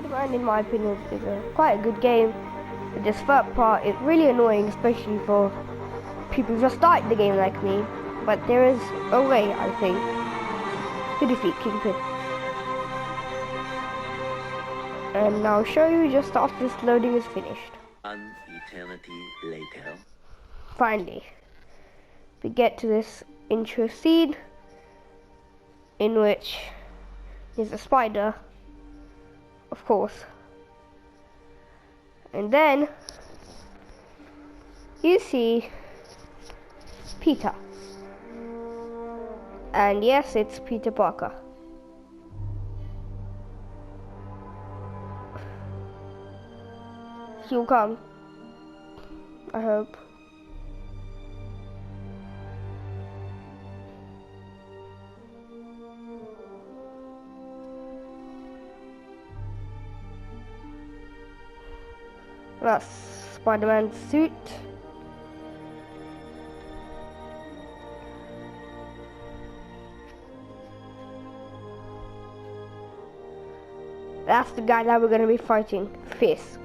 Spider-Man, in my opinion, is quite a good game. But this third part is really annoying, especially for people who just started the game like me. But there is a way, I think, to defeat Kingpin. And I'll show you just after this loading is finished. An eternity later. Finally, we get to this intro scene in which there's a spider, of course, and then you see Peter, and yes, it's Peter Parker. He'll come, I hope. That's Spider-Man's suit. That's the guy that we're going to be fighting, Fisk.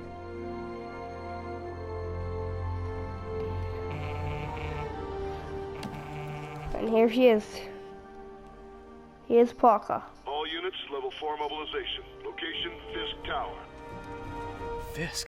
And here she is. Here's Parker. All units, level 4 mobilization. Location, Fisk Tower. Fisk.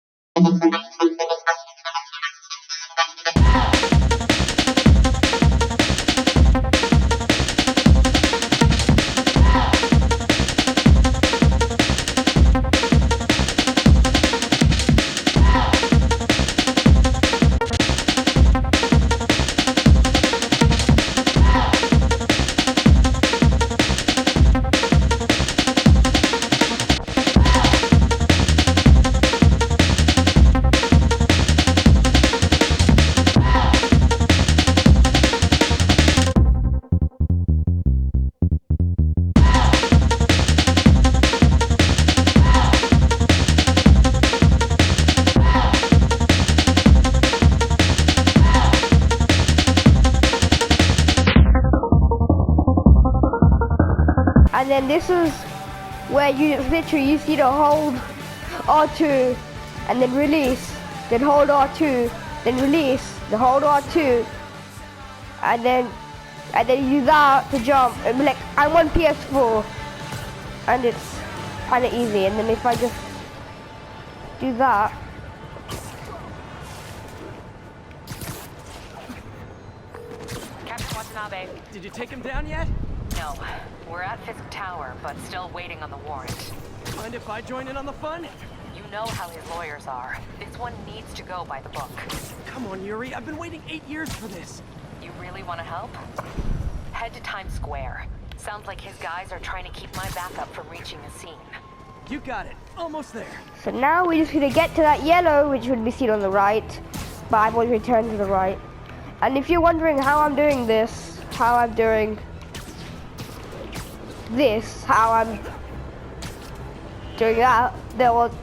And then this is where you literally see the hold R2 and then release, then hold R2, then release, then hold R2, and then use that to jump and be like, I'm on PS4, and it's kind of easy. And then if I just do that, Captain Watanabe. Did you take him down yet? No, we're at Fisk Tower, but still waiting on the warrant. Mind if I join in on the fun? You know how his lawyers are. This one needs to go by the book. Come on, Yuri. I've been waiting 8 years for this. You really want to help? Head to Times Square. Sounds like his guys are trying to keep my backup from reaching the scene. You got it. Almost there. so now we're just gonna get to that yellow, which would be seen on the right, but I've already returned to the right. And if you're wondering how I'm doing this, how I'm doing this, how I'm doing that,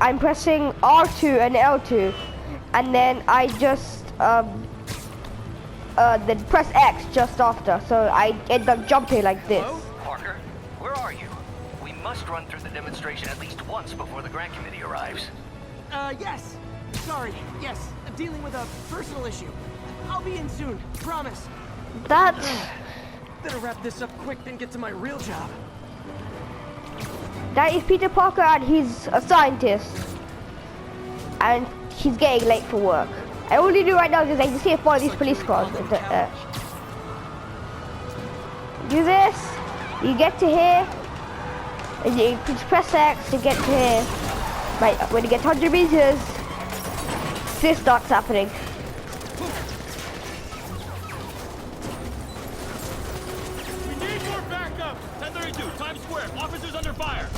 I'm pressing R2 and L2, and then I just then press X just after, so I end up jumping like this. Hello? Parker, where are you? We must run through the demonstration at least once before the grant committee arrives. Yes. Sorry. Yes. I'm dealing with a personal issue. I'll be in soon. Promise. That's Better wrap this up quick than get to my real job. That is Peter Parker, and he's a scientist, and he's getting late for work. And all you do right now is I just see one of these police cars. Do this, you get to here, and you press X to get to here. Right, when you get 100 meters, this starts happening. We need more backup! 1032, Times Square, officers under fire!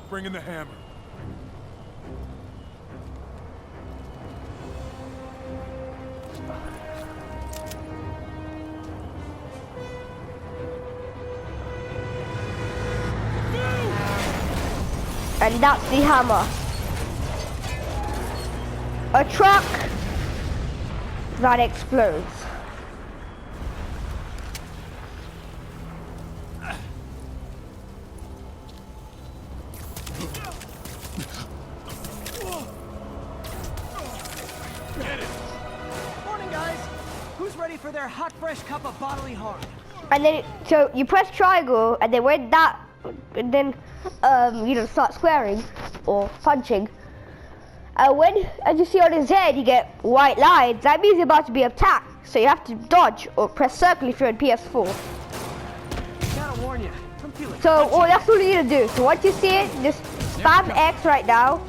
Bring in the hammer. And that's the hammer. A truck that explodes. for their hot, fresh cup of bodily harm. And then, so you press triangle, and then when that, and then, start squaring or punching. And when, as you see on his head, you get white lines. That means you're about to be attacked. So you have to dodge or press circle if you're in PS4. Gotta warn you, I'm feeling So, that's all you need to do. So once you see it, just spam X right now,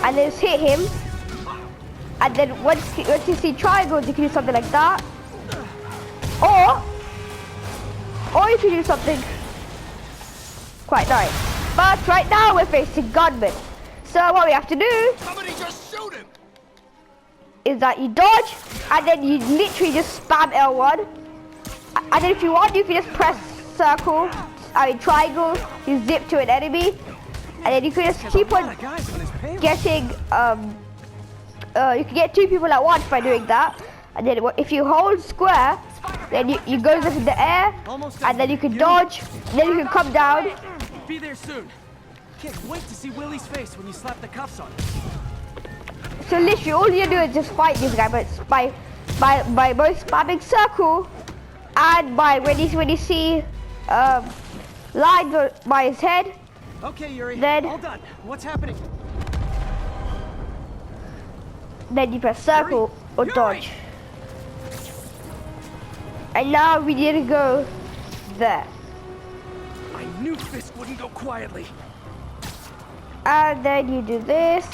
and then just hit him. And then once you see triangles, you can do something like that. Or you can do something quite nice. But right now we're facing gunmen. So what we have to do Somebody just shoot him! is that you dodge, and then you literally just spam L1. And then if you want, you can just press circle, triangle, you zip to an enemy. And then you can just keep on getting, you can get 2 people at once by doing that. And then if you hold square, then you go up in the air, and then you can dodge, then you can come down. Be there soon. Can't wait to see Willie's face when you slap the cuffs on him. So literally all you do is just fight this guy, but it's by both spamming circle and by when you see lines by his head. Okay, Yuri, Then- all done. What's happening? Then you press circle or dodge. And now we need to go there. I knew Fisk wouldn't go quietly. And then you do this.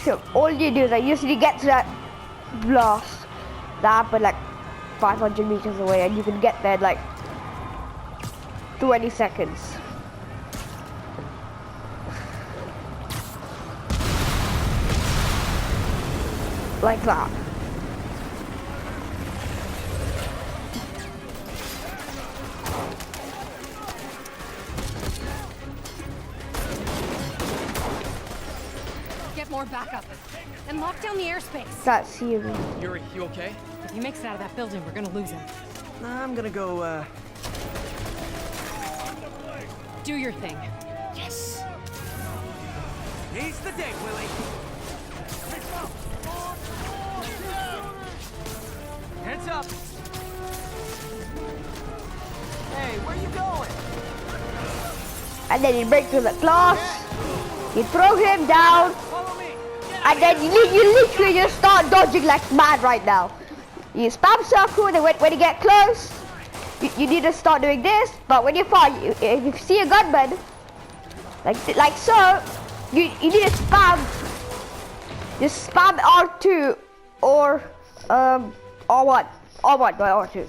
So all you do is you usually get to that blast that happened like 500 meters away, and you can get there in like 20 seconds. Like that. Get more backup. And lock down the airspace. That's you. Yuri, you okay? If he makes it out of that building, we're gonna lose him. I'm gonna go, Do your thing. Yes! He's the day, Willie. Heads up! Hey, where you going? And then you break through the glass. You throw him down. Follow me! And then you literally just start dodging like mad right now. You spam circle, and then when you get close, you need to start doing this. But when you fight, if you see a gunman, like so, you need to spam. Just spam R2 or R1 by R2.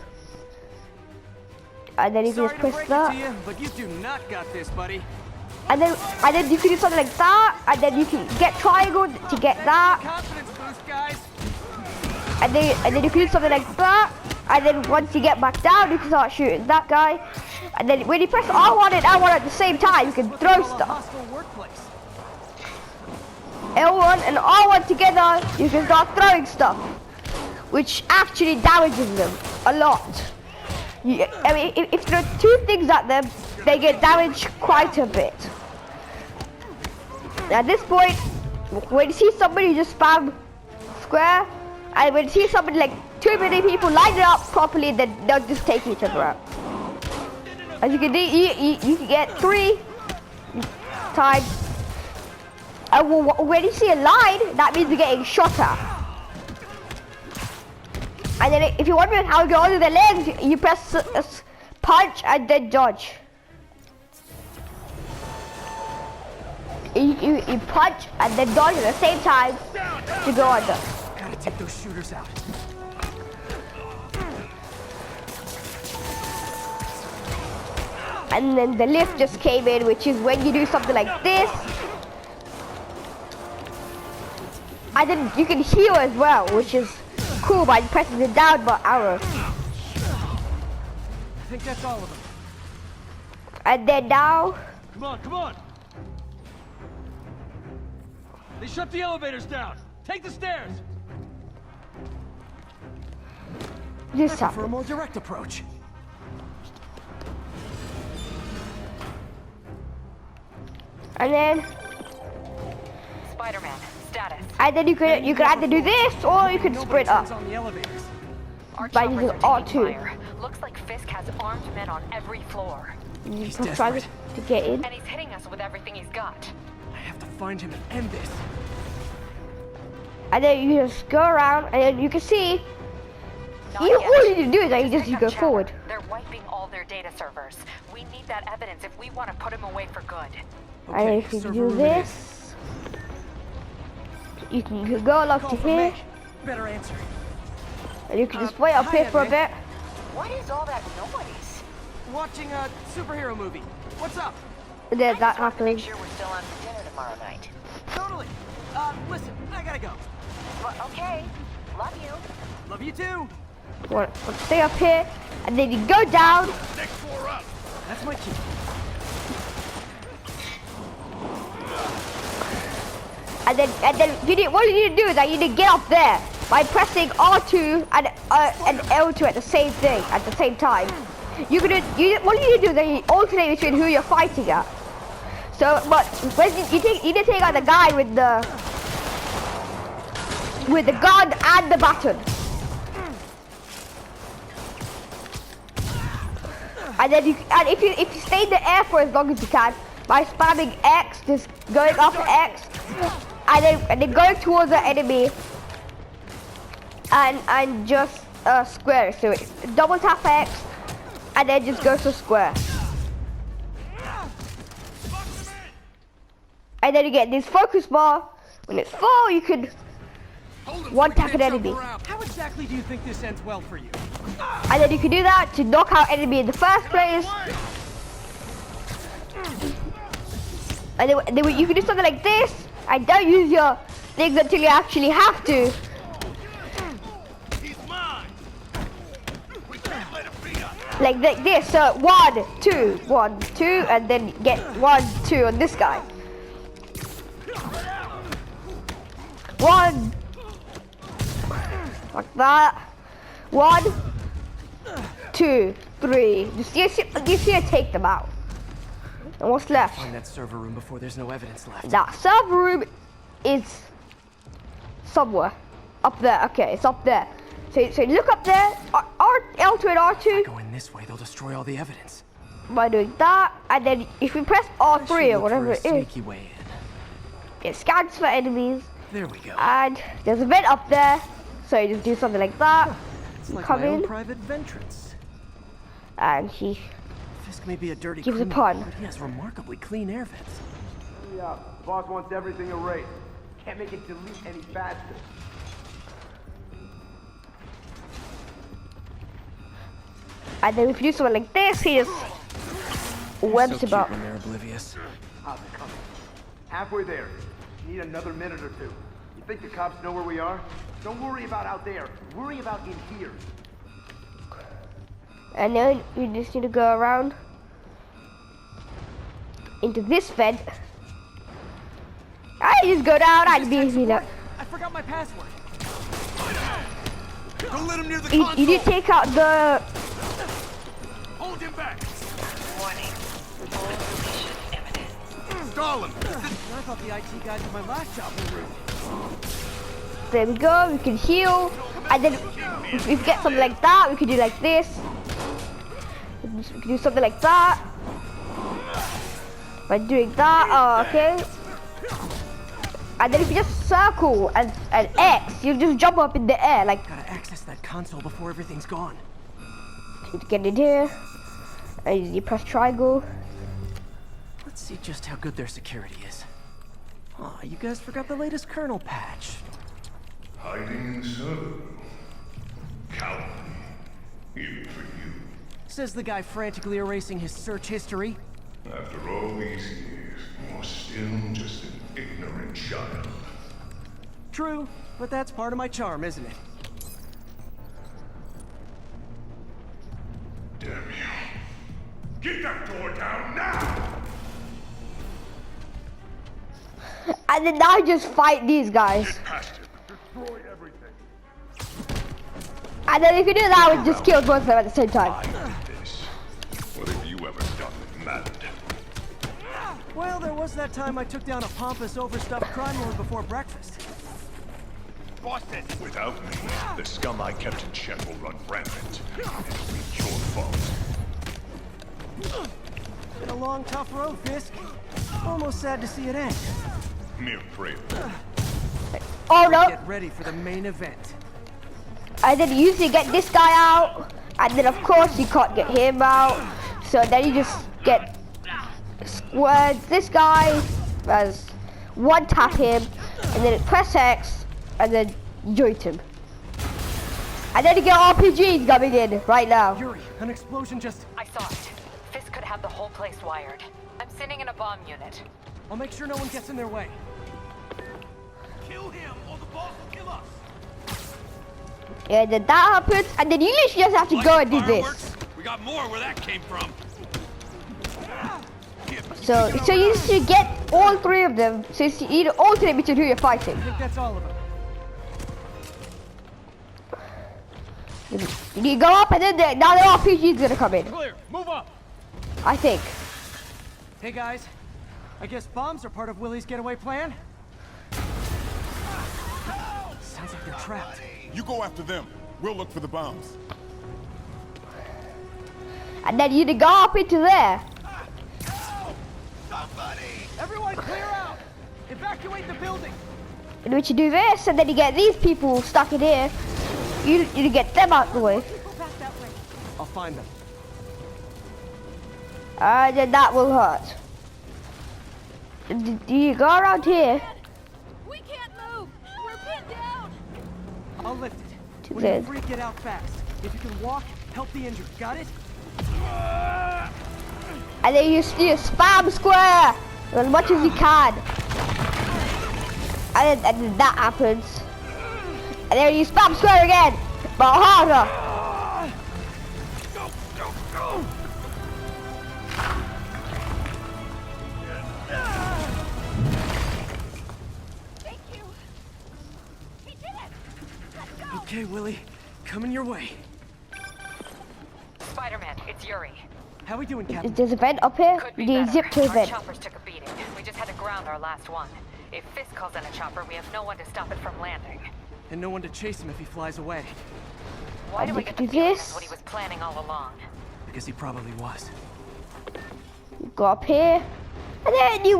And then you can Sorry just to press break that. it to you, but you do not got this, buddy. And then you can do something like that, and then you can get triangle to get that, Confidence boost, guys. and then you can do something like that, and then once you get back down, you can start shooting that guy, and then when you press R1 and L1 at the same time, you can throw stuff. Hostile workplace. L1 and R1 together, you can start throwing stuff, which actually damages them a lot. I mean, if there are 2 things at them, they get damaged quite a bit. At this point, when you see somebody just spam square, and when you see somebody like too many people line it up properly, then they'll just take each other out. As you can do, you can get 3 times. And when you see a line, that means you're getting shot at. And then if you're wondering how you get onto their legs, you press punch and then dodge. You punch and then dodge at the same time to go under. Gotta take those shooters out. And then the lift just came in, which is when you do something like this. And then you can heal as well, which is cool by pressing the down bar arrow. I think that's all of them. And then now, Come on, come on! They shut the elevators down! Take the stairs! this For a happens. more direct approach. And then Spider-Man, status. you can either do this or you can sprint up. On the elevators. Our by choppers using are taking R2. fire. Looks like Fisk has armed men on every floor. You He's press triangle desperate. to get in. And he's hitting us with everything he's got. I have to find him and end this. And then you just go around, and then you can see. Not You yet. all you need to do is that you Pick just up go chatter. forward. They're wiping all their data servers. We need that evidence if we want to put him away for good. And if you server do room it is. this, you can go along Call to from here, Meg. Better answer. and you can just wait up hi, here for a Meg. bit. What is all that noise? Watching a superhero movie. What's up? And then I that just wanted to make happens. sure we're still on for dinner tomorrow night. Totally. Listen, I gotta go. Well, okay. Love you. Love you too. Want to stay up here, and then you go down. Next floor up. That's my key. And then you need, what you need to do is that you need to get up there by pressing R2 and L2 at the same time. What you need to do is that you alternate between who you're fighting at. So, but when you need to take out the guy with the gun and the baton. And then if you stay in the air for as long as you can by spamming X, just going after X, and then going towards the enemy, and just square. So double tap X, and then just go to square. And then you get this focus bar. When it's full, you can one tap an enemy. How exactly do you think this ends well for you? And then you can do that to knock out enemy in the first place. And then you can do something like this. And don't use your things until you actually have to. He's mine. We can't let him beat us. Like this. So 1, 2, 1, 2, and then get 1, 2 on this guy. 1. Like that. 1, 2, 3. You see it take them out. And what's left? Find that server room before there's no evidence left. That server room is somewhere. Up there. Okay, it's up there. So look up there. L2 and R2. Go in this way, they'll destroy all the evidence. By doing that, and then if we press R3 Should or look whatever for a it is, sneaky way in. it scans for enemies. There we go. And there's a vent up there. So you just do something like that. It's like come my own in. private ventrance. And he Fisk may be a dirty gives a criminal, pun. but he has remarkably clean air vents. Yeah, boss wants everything erased. Can't make it delete any faster. And then if you do something like this, he just webs So cute about. when they're oblivious. How's it coming? Halfway there. Need another minute or two. You think the cops know where we are? Don't worry about out there. Worry about in here. And then you just need to go around into this vent. I just go down and be Support. I forgot my password. Don't let him near the you console. need to take out the Hold him back. Warning. Full deletion imminent. Stall him. I thought the IT guys at my last job were rude. there we go, we can heal, and then if we get something like that, we can do like this. We can do something like that. By doing that, oh, okay. And then if you just circle and X, you just jump up in the air, like, Gotta access that console before everything's gone. you get in here, and you press triangle. Let's see just how good their security is. Aw, you guys forgot the latest kernel patch. Hiding in the server room. Cowardly. Even for you. Says the guy frantically erasing his search history. After all these years, you're still just an ignorant child. True, but that's part of my charm, isn't it? Damn you. Get that door down now! And then now just fight these guys. Get past him. Destroy everything. And then if you do that, we just kill both of them at the same time. I did this. What have you ever done that mattered? Well, there was that time I took down a pompous, overstuffed crime lord before breakfast. boss says. Without me, the scum I kept in check will run rampant. And it'll be your fault. Been a long, tough road, Fisk. Almost sad to see it end. Mere prelude. Oh no! Get ready for the main event. And then you usually get this guy out, and then of course you can't get him out. So then you just get this guy as one tap him, and then press X, and then joint him. And then you get RPGs coming in right now. Yuri, an explosion just... I saw it. Fisk could have the whole place wired. I'm sending in a bomb unit. I'll make sure no one gets in their way. Kill him, or the boss will kill us. Yeah, then that happens, and then you literally just have to go and do this. We got more where that came from. So you should get all three of them. So you need to alternate between who you're fighting. I think that's all of them. You need to go up, and then now the RPG is gonna come in. Clear, move up. I think. Hey guys, I guess bombs are part of Willie's getaway plan? Sounds like they're trapped. You go after them. We'll look for the bombs. And then you need to go up into there. Everyone clear out! Evacuate the building! In which you do this, and then you get these people stuck in here. You get them out the way. I'll find them. And then that will hurt. Do you go around here? We can't move. We're pinned down. I'll lift it. To When you there. free, get out fast. If you can walk, help the injured. Got it? And then you spam square as much as you can. And then that happens. And then you spam square again, but harder. Go, go, go. Thank you. We did it. Let's go. Okay, Willie. Coming your way. Spider-Man, it's Yuri. How we doing, Captain? There's a vent up here. Could be You better. zip to a Our vent. choppers took a beating. We just had to ground our last one. If Fisk calls in a chopper, we have no one to stop it from landing. And no one to chase him if he flies away. Why do we get the do feeling this. that's what he was planning all along? Because he probably was. Go up here. And then you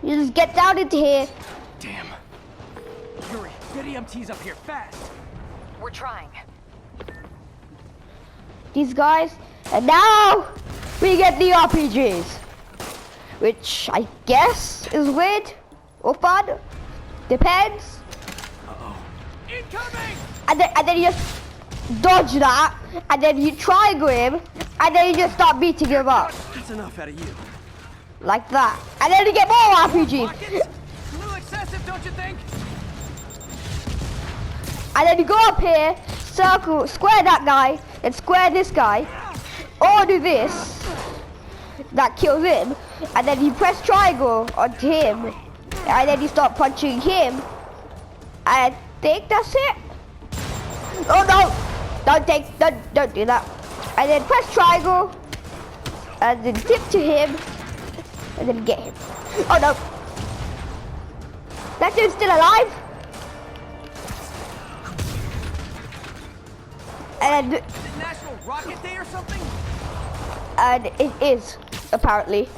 just get down into here. Damn. Yuri, get EMTs up here, fast! We're trying. These guys. And now we get the RPGs. Which I guess is weird or fun. Depends. Incoming! And then you just dodge that. And then you triangle him. And then you just start beating him up. That's enough out of you. Like that. And then you get more RPGs. Rockets? A little excessive, don't you think? And then you go up here, circle, square that guy, and square this guy. Or do this. That kills him. And then you press triangle onto him. And then you start punching him. I think that's it. Oh no! Don't do that. And then press triangle. And then dip to him. And then get him. Oh no! That dude's still alive. And Is it National Rocket Day or something? and it is apparently.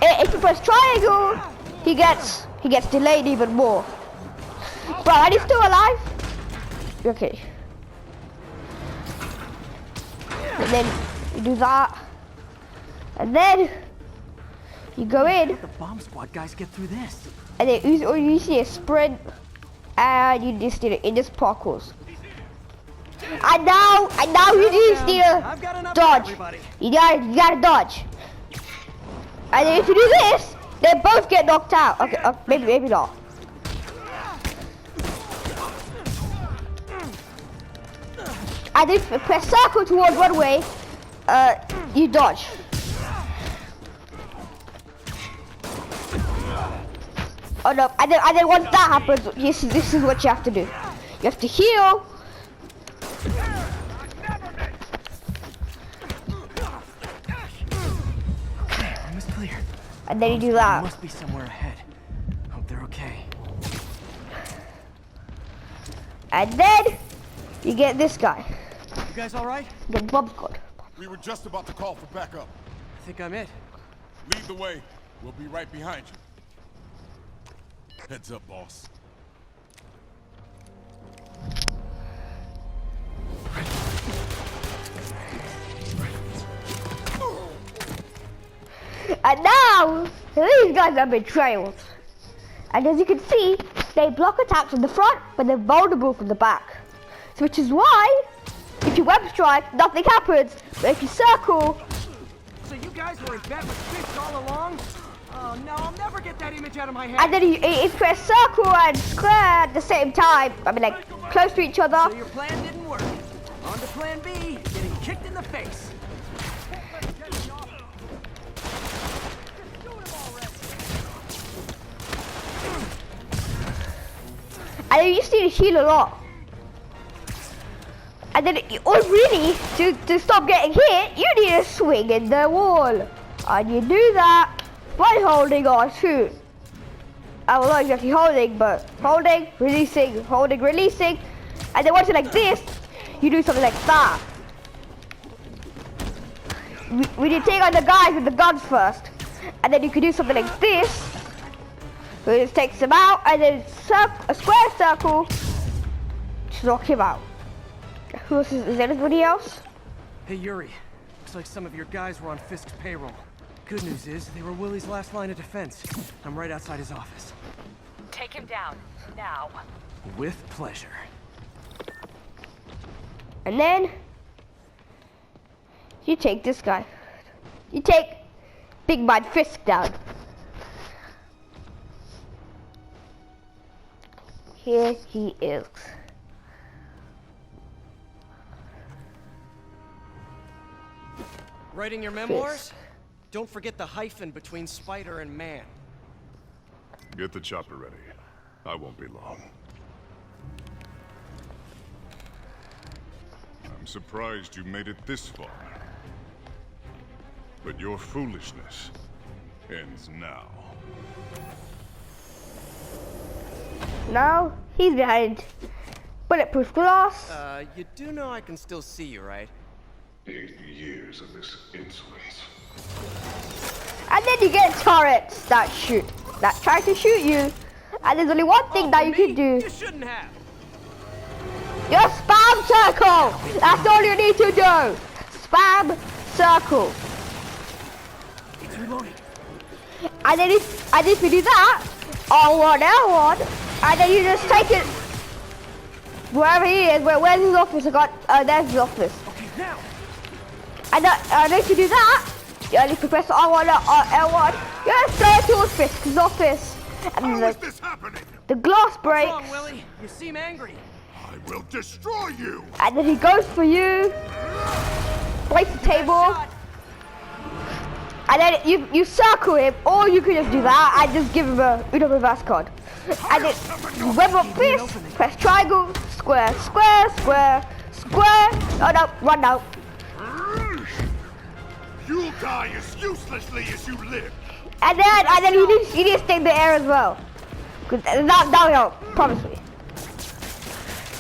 If you press triangle, he gets delayed even more. Bro, are you still alive? Okay. And then you do that, and then you go in, The bomb squad guys get through this. and then you see a sprint, and you just did it in this parkours. And now you just need I've got to enough dodge. for everybody. You gotta dodge. And then if you do this, they both get knocked out. Okay, maybe not. And if you press circle towards one way, you dodge. Oh no! And then once that happens, this is what you have to do. You have to heal. Almost clear. And then you do that. Must be somewhere ahead. Hope they're okay. And then you get this guy. You guys all right? Get Bob's God. We were just about to call for backup. I think I'm it. Lead the way. We'll be right behind you. Heads up, boss. And now, these guys are betrayals. And as you can see, they block attacks from the front, but they're vulnerable from the back. So which is why, if you web strike, nothing happens. But if you circle... So you guys were in bed with Fisk all along? Oh no, I'll never get that image out of my head. And then if you press circle and square at the same time, I mean like, close to each other. So your plan didn't work. On to plan B, getting kicked in the face. And then you just need to heal a lot. And then, or really, to stop getting hit, you need to swing in the wall. And you do that by holding R2. Well, not exactly holding, but holding, releasing, holding, releasing. And then once you're like this, you do something like that. We need to take on the guys with the guns first. And then you can do something like this. It just takes him out, and then a square circle to knock him out. Who else is there anybody else? Hey Yuri, looks like some of your guys were on Fisk's payroll. Good news is, they were Willie's last line of defense. I'm right outside his office. Take him down, now. With pleasure. And then, you take this guy. You take Big Bad Fisk down. Here he is. Writing your memoirs? Don't forget the hyphen between spider and man. Get the chopper ready. I won't be long. I'm surprised you made it this far. But your foolishness ends now. Now, he's behind bulletproof glass. You do know I can still see you, right? 8 years of this insolence. And then you get turrets that try to shoot you. And there's only one thing that you can do. You shouldn't have. Just spam circle. That's all you need to do. Spam circle. It's reloading. And then if you do that, R1, L1, and then you just take it wherever he is. Where's his office? There's his office. Okay, now. And if you do that, if you press R1 or L1, you just go towards Fisk's office. And How is this happening? the glass breaks. What's wrong, Willie? You seem angry. I will destroy you! And then he goes for you, breaks the table, and then you circle him, or you can just do that and just give him a reverse card. And then you web up fist, press triangle, square, square, square, square. Oh no, run now. You'll die as uselessly as you live! And then you need to stay in the air as well. Cause that will help, promise me.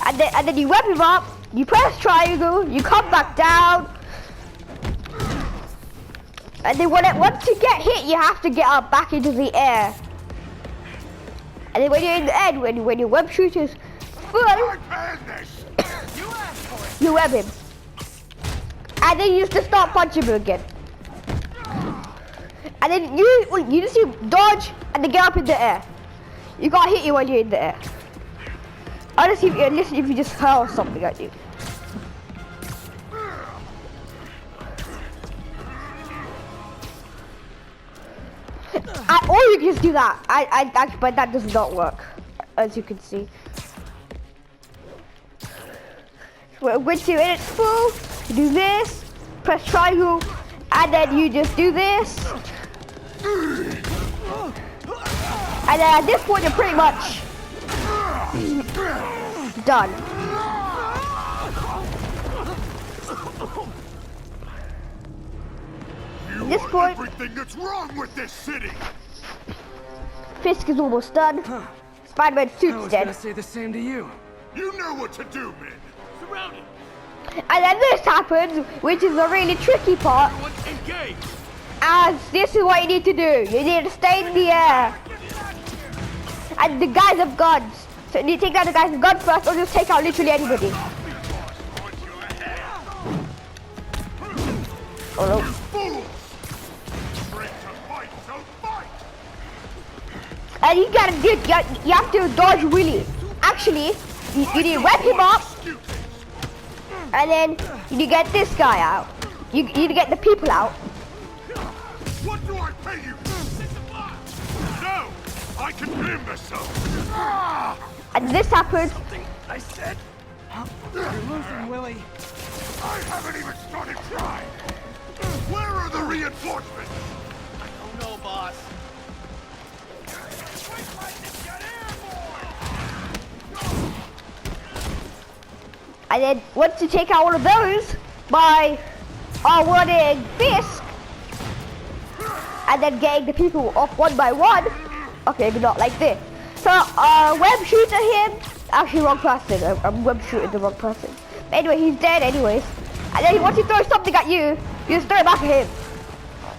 And then you web him up, you press triangle, you come back down. And then once you get hit, you have to get up back into the air. And then when you're in the end, when your web shoot is full, you web him. And then you just start punching him again. And then you just dodge and then get up in the air. You can't hit you when you're in the air. Unless if you just hurl something at you. Or you can just do that. But that does not work, as you can see. Once you're in it full, you do this, press triangle, and then you just do this. And then at this point, you're pretty much done. At this point, Everything that's wrong with this city! Fisk is almost done. Spider-Man I suit's was dead. gonna say the same to you. You know what to do, men. Surround him. And then this happens, which is the really tricky part. Everyone engage. As this is what you need to do. You need to stay in the air. And the guys have guns. So you need to take out the guys with guns first, or just take out literally anybody. Oh no. And you gotta do, you have to dodge really. Actually, you need to wrap him up. And then you need to get this guy out. You need to get the people out. What do I pay you? No, I can pay myself. And this happens. I said... You're losing, Willie. I haven't even started trying. Where are the reinforcements? I don't know, boss. And then once you take out all of those by awarding Fisk and then getting the people off one by one. Okay, but not like this. So web shooter him. Actually wrong person. I'm web shooting the wrong person. Anyway, he's dead anyways. And then once he throws something at you, you just throw it back at him.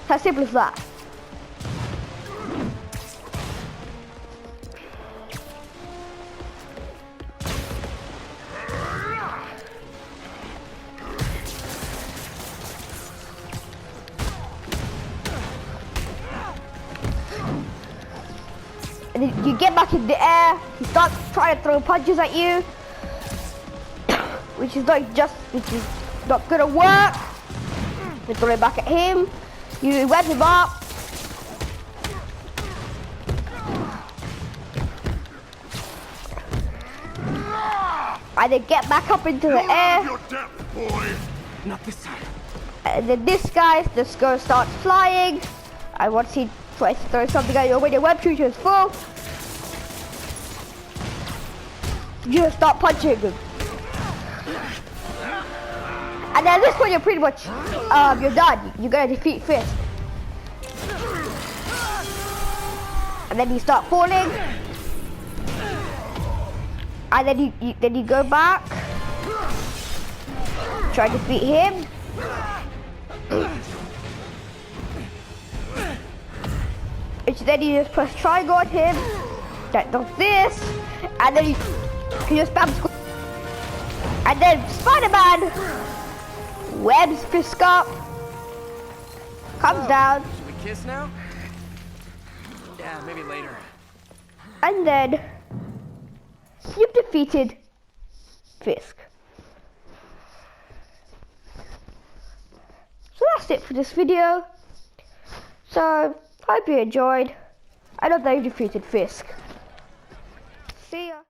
It's as simple as that. And then you get back in the air, he starts trying to throw punches at you, which is not gonna work. You throw it back at him, you web him up, and then get back up into the air. Your depth, boy. Not this time. And then this guy starts flying, and once he tries to throw something at you when your web shooter is full, you just start punching him. And then at this point you're pretty much, you're done. You're gonna defeat Fisk. And then you start falling. And then you go back. Try to defeat him. Then you just press triangle on him. That does this. And then you just spam square. And then Spider-Man webs Fisk up, comes down. Should we kiss now? Yeah, maybe later. And then you've defeated Fisk. So that's it for this video. So, hope you enjoyed. I love that you defeated Fisk. See ya.